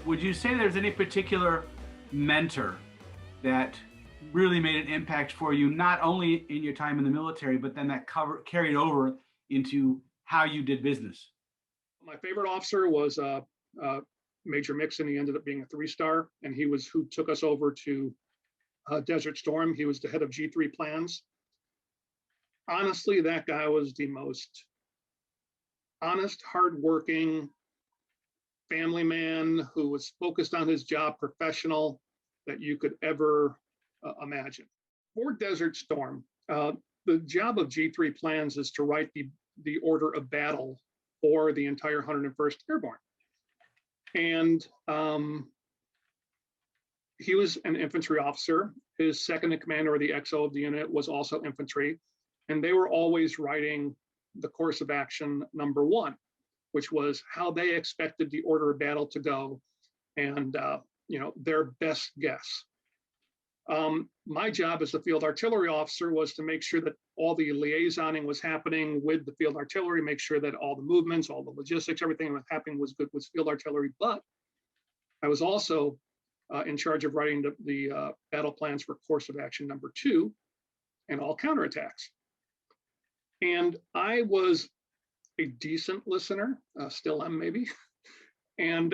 Would you say there's any particular mentor that really made an impact for you, not only in your time in the military, but then that carried over into how you did business? My favorite officer was Major Nixon. He ended up being a 3-star, and he was who took us over to Desert Storm. He was the head of G3 plans. Honestly, that guy was the most honest, hardworking family man who was focused on his job, professional, that you could ever imagine. For Desert Storm, the job of G3 plans is to write the order of battle for the entire 101st Airborne. And he was an infantry officer. His second in command, or the XO of the unit, was also infantry. And they were always writing the course of action number 1, which was how they expected the order of battle to go, and their best guess. My job as the field artillery officer was to make sure that all the liaisoning was happening with the field artillery, make sure that all the movements, all the logistics, everything that was happening was good with field artillery. But I was also in charge of writing the battle plans for course of action number 2 and all counterattacks. And I was a decent listener, still am maybe. And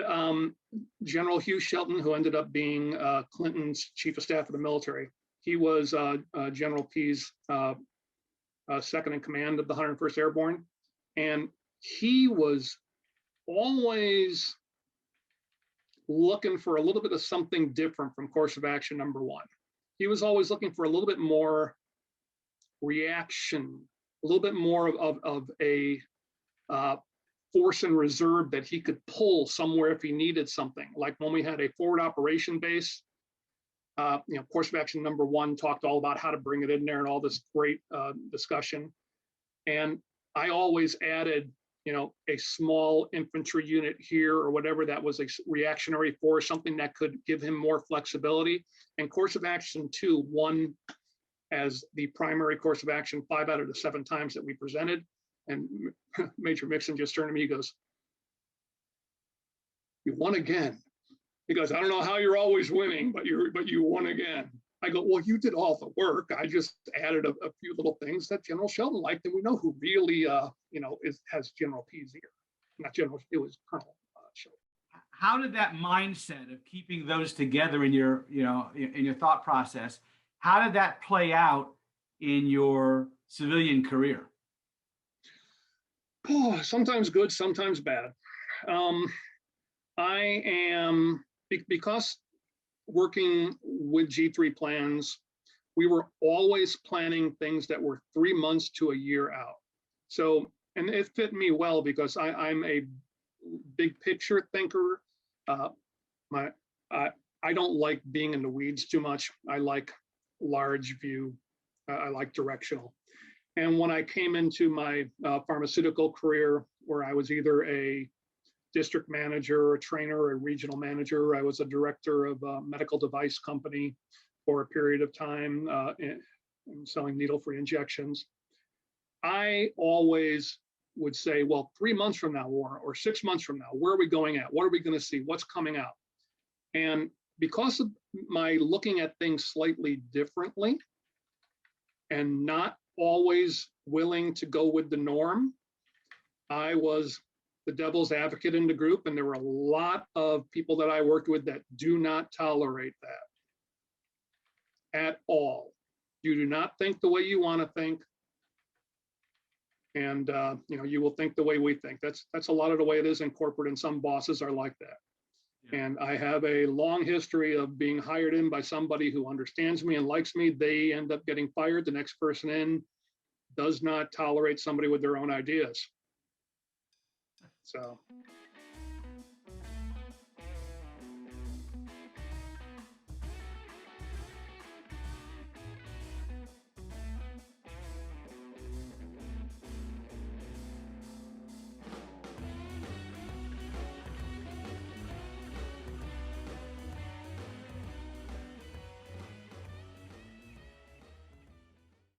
General Hugh Shelton, who ended up being Clinton's chief of staff of the military, he was General P's second in command of the 101st Airborne. And he was always looking for a little bit of something different from course of action number 1. He was always looking for a little bit more reaction, a little bit more of a force and reserve that he could pull somewhere if he needed something. Like when we had a forward operation base, course of action number 1 talked all about how to bring it in there and all this great discussion. And I always added, a small infantry unit here or whatever that was a reactionary force, something that could give him more flexibility. And course of action 2 won as the primary course of action 5 out of the 7 times that we presented. And Major Nixon just turned to me, he goes, "You won again." He goes, "I don't know how you're always winning, but you won again." I go, "Well, you did all the work. I just added a few little things that General Shelton liked, and we know who really, has General P's ear. Not General, it was Colonel Shelton." How did that mindset of keeping those together in your, in your thought process, how did that play out in your civilian career? Oh, sometimes good, sometimes bad. Because working with G3 plans, we were always planning things that were 3 months to a year out. So, and it fit me well because I'm a big picture thinker. I don't like being in the weeds too much. I like large view. I like directional. And when I came into my pharmaceutical career, where I was either a district manager, a trainer, a regional manager, I was a director of a medical device company for a period of time in selling needle-free injections. I always would say, well, 3 months from now, or 6 months from now, where are we going at? What are we going to see? What's coming out? And because of my looking at things slightly differently and not always willing to go with the norm, I was the devil's advocate in the group, and there were a lot of people that I worked with that do not tolerate that at all. You do not think the way you want to think, and you will think the way we think. That's a lot of the way it is in corporate, and some bosses are like that. Yeah. And I have a long history of being hired in by somebody who understands me and likes me. They end up getting fired. The next person in does not tolerate somebody with their own ideas. So